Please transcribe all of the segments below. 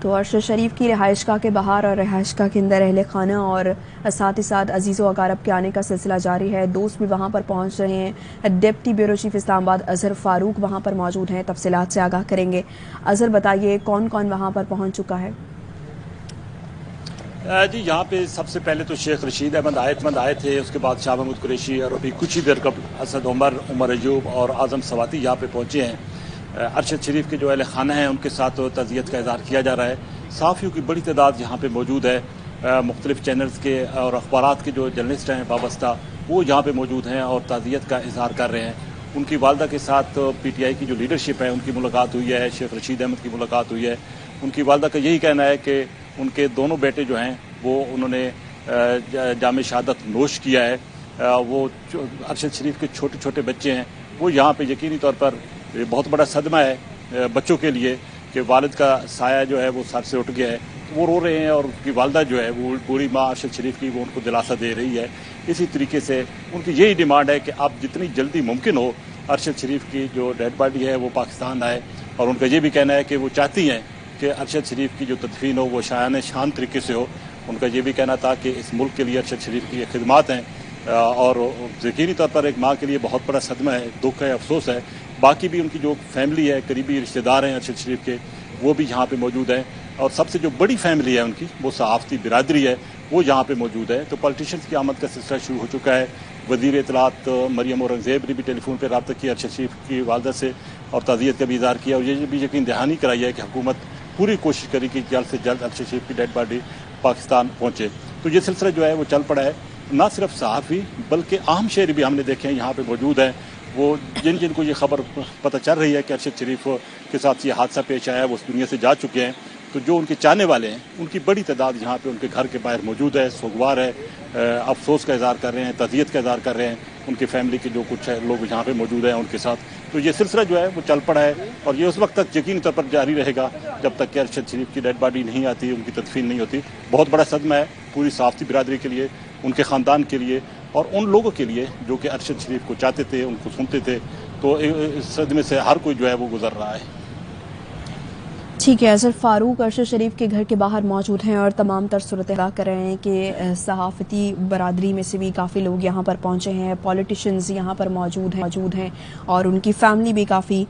تو ارشد شریف کی رہائش گاہ کے باہر اور رہائش گاہ کے اندر اہل خانہ اور ساتھ ہی ساتھ عزیز و اقارب کے آنے کا سلسلہ جاری ہے. دوست بھی وہاں پر پہنچ رہے ہیں. ڈپٹی بیورو چیف اسلام آباد اظہر فاروق وہاں پر موجود ہیں, تفصیلات سے آگاہ کریں گے. اظہر بتائیے کون کون وہاں پر پہنچ چکا ہے؟ جی یہاں پہ سب سے پہلے تو شیخ رشید احمد آئے تھے, اس کے بعد شاہ محمود قریشی اور ابھی کچھ ہی دیر قبل اسد عمر ایوب اور اعظم سواتی یہاں پہ پہنچے ہیں. ارشد شریف کے جو اہل خانہ ہیں ان کے ساتھ تعزیت کا اظہار کیا جا رہا ہے. صحافیوں کی بڑی تعداد یہاں پہ موجود ہے. مختلف چینلز کے اور اخبارات کے جو جرنلسٹ ہیں وابستہ وہ یہاں پہ موجود ہیں اور تعزیت کا اظہار کر رہے ہیں. ان کی والدہ کے ساتھ پی ٹی آئی کی جو لیڈرشپ ہے ان کی ملاقات ہوئی ہے, شیخ رشید احمد کی ملاقات ہوئی ہے. ان کی والدہ کا یہی کہنا ہے کہ ان کے دونوں بیٹے جو ہیں وہ انہوں نے جام شہادت نوش کیا ہے. وہ ارشد شریف کے چھوٹے چھوٹے بچے ہیں, وہ یہاں پہ یقینی طور پر بہت بڑا صدمہ ہے بچوں کے لیے کہ والد کا سایہ جو ہے وہ سر سے اٹھ گیا ہے. وہ رو رہے ہیں اور ان کی والدہ جو ہے وہ پوری ماں ارشد شریف کی وہ ان کو دلاسا دے رہی ہے. اسی طریقے سے ان کی یہی ڈیمانڈ ہے کہ اب جتنی جلدی ممکن ہو ارشد شریف کی جو ڈیڈ باڈی ہے وہ پاکستان آئے. اور ان کا یہ بھی کہنا ہے کہ وہ چاہتی ہیں کہ ارشد شریف کی جو تدفین ہو وہ شان طریقے سے ہو. ان کا یہ بھی کہنا تھا کہ اس ملک کے لیے ارشد شریف کی یہ خدمات ہیں اور یقینی طور پر ایک ماں کے لیے بہت بڑا صدمہ ہے, دکھ ہے, افسوس ہے. باقی بھی ان کی جو فیملی ہے, قریبی رشتہ دار ہیں ارشد شریف کے, وہ بھی یہاں پہ موجود ہیں. اور سب سے جو بڑی فیملی ہے ان کی وہ صحافتی برادری ہے, وہ یہاں پہ موجود ہے. تو پولیٹیشنز کی آمد کا سلسلہ شروع ہو چکا ہے. وزیر اطلاعات مریم اورنگزیب نے بھی ٹیلی فون پہ رابطہ کیا ارشد شریف کی والدہ سے اور تعزیت کا بھی اظہار کیا, اور یہ بھی یقین دہانی کرائی ہے کہ حکومت پوری کوشش کرے کہ جلد سے جلد ارشد شریف کی ڈیڈ باڈی پاکستان پہنچے. تو یہ سلسلہ جو ہے وہ چل پڑا ہے. نہ صرف صحافی بلکہ عام شہری بھی ہم نے دیکھے ہیں یہاں پہ موجود ہیں. وہ جن کو یہ خبر پتہ چل رہی ہے کہ ارشد شریف کے ساتھ یہ حادثہ پیش آیا ہے وہ اس دنیا سے جا چکے ہیں, تو جو ان کے چاہنے والے ہیں ان کی بڑی تعداد یہاں پہ ان کے گھر کے باہر موجود ہے, سوگوار ہے, افسوس کا اظہار کر رہے ہیں, تعزیت کا اظہار کر رہے ہیں. ان کی فیملی کے جو کچھ ہے لوگ یہاں پہ موجود ہیں ان کے ساتھ. تو یہ سلسلہ جو ہے وہ چل پڑا ہے اور یہ اس وقت تک یقینی طور پر جاری رہے گا جب تک کہ ارشد شریف کی ڈیڈ باڈی نہیں آتی, ان کی تدفین نہیں ہوتی. بہت بڑا صدمہ ہے پوری صحافتی برادری کے لیے, ان کے خاندان کے لیے اور ان لوگوں کے لیے جو کہ ارشد شریف کو چاہتے تھے, ان کو سنتے تھے. تو اس صدمے سے ہر کوئی جو ہے وہ گزر رہا ہے. ٹھیک ہے, اظہر فاروق ارشد شریف کے گھر کے باہر موجود ہیں اور تمام تر صورتحال کر رہے ہیں کہ صحافتی برادری میں سے بھی کافی لوگ یہاں پر پہنچے ہیں, پولیٹیشنز یہاں پر موجود ہیں اور ان کی فیملی بھی کافی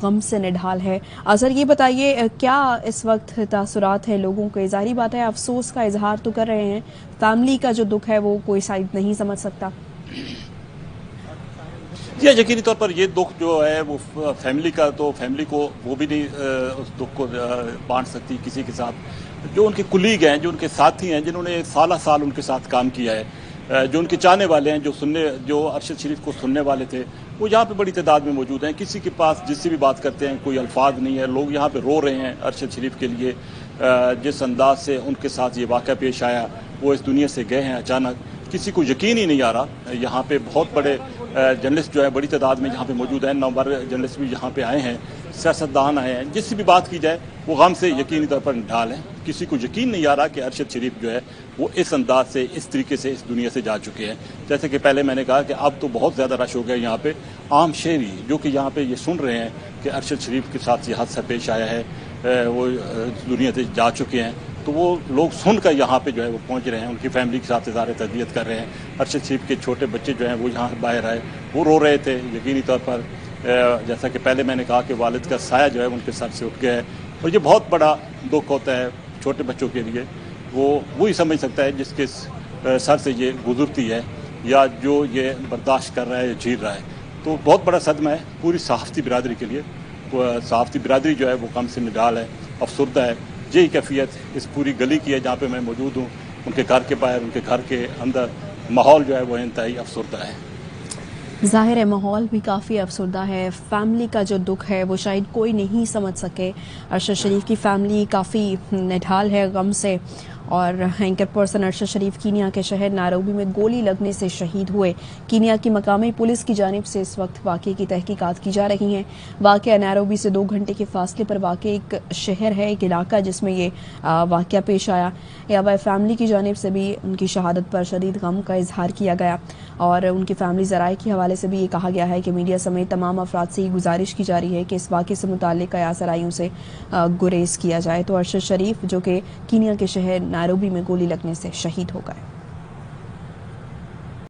غم سے نڈھال ہے. اظہر یہ بتائیے کیا اس وقت تاثرات ہیں لوگوں کے؟ ظاہری بات ہے افسوس کا اظہار تو کر رہے ہیں, فیملی کا جو دکھ ہے وہ کوئی سائڈ نہیں سمجھ سکتا. یقینی طور پر یہ دکھ جو ہے وہ فیملی کا, تو فیملی کو وہ بھی نہیں اس دکھ کو بانٹ سکتی کسی کے ساتھ. جو ان کے کلیگ ہیں, جو ان کے ساتھی ہیں, جنہوں نے سالہ سال ان کے ساتھ کام کیا ہے, جو ان کے چاہنے والے ہیں, جو ارشد شریف کو سننے والے تھے, وہ یہاں پہ بڑی تعداد میں موجود ہیں. کسی کے پاس جس سے بھی بات کرتے ہیں کوئی الفاظ نہیں ہے. لوگ یہاں پہ رو رہے ہیں ارشد شریف کے لیے. جس انداز سے ان کے ساتھ یہ واقعہ پیش آیا, وہ اس دنیا سے گئے ہیں اچانک, کسی کو یقین ہی نہیں آ رہا. یہاں پہ بہت بڑے جرنلسٹ جو ہے بڑی تعداد میں یہاں پہ موجود ہیں, نامور جرنلسٹ بھی یہاں پہ آئے ہیں, سیاستدان آئے ہیں. جس سے بھی بات کی جائے وہ غم سے یقینی طور پر نڈھال ہیں. کسی کو یقین نہیں آ رہا کہ ارشد شریف جو ہے وہ اس انداز سے, اس طریقے سے اس دنیا سے جا چکے ہیں. جیسے کہ پہلے میں نے کہا کہ اب تو بہت زیادہ رش ہو گیا یہاں پہ. عام شہری جو کہ یہاں پہ یہ سن رہے ہیں کہ ارشد شریف کے ساتھ یہ حادثہ پیش آیا ہے, وہ دنیا سے جا چکے ہیں, تو وہ لوگ سن کر یہاں پہ جو ہے وہ پہنچ رہے ہیں. ان کی فیملی کے ساتھ اظہار تعزیت کر رہے ہیں. ارشد شریف کے چھوٹے بچے جو ہیں وہ یہاں باہر آئے, وہ رو رہے تھے یقینی طور پر. جیسا کہ پہلے میں نے کہا کہ والد کا سایہ جو ہے ان کے سر سے اٹھ گیا ہے, اور یہ بہت بڑا دکھ ہوتا ہے چھوٹے بچوں کے لیے. وہی سمجھ سکتا ہے جس کے سر سے یہ گزرتی ہے یا جو یہ برداشت کر رہا ہے یا جھیل رہا ہے. تو بہت بڑا صدمہ ہے پوری صحافتی برادری کے لیے. صحافتی برادری جو ہے وہ غم سے نڈھال ہے, افسردہ ہے. یہی کیفیت اس پوری گلی کی ہے جہاں پہ میں موجود ہوں. ان کے گھر کے باہر, ان کے گھر کے اندر ماحول جو ہے وہ انتہائی افسردہ ہے. ظاہر ہے ماحول بھی کافی افسردہ ہے. فیملی کا جو دکھ ہے وہ شاید کوئی نہیں سمجھ سکے. ارشد شریف کی فیملی کافی نڈھال ہے غم سے, اور اینکر پرسن ارشد شریف کینیا کے شہر نائروبی میں گولی لگنے سے شہید ہوئے۔ کینیا کی مقامی پولیس کی جانب سے اس وقت واقعے کی تحقیقات کی جا رہی ہیں۔ واقعہ نائروبی سے 2 گھنٹے کے فاصلے پر واقع ایک شہر ہے، ایک علاقہ جس میں یہ واقعہ پیش آیا۔ یابا فیملی کی جانب سے بھی ان کی شہادت پر شدید غم کا اظہار کیا گیا اور ان کی فیملی ذرائع کے حوالے سے بھی یہ کہا گیا ہے کہ میڈیا سمیت تمام افراد سے یہ گزارش کی جا رہی ہے کہ اس واقعے سے متعلق ذرائعوں سے گریز کیا جائے۔ تو ارشد شریف جو کہ کینیا کے شہر نائروبی میں گولی لگنے سے شہید ہو گئے۔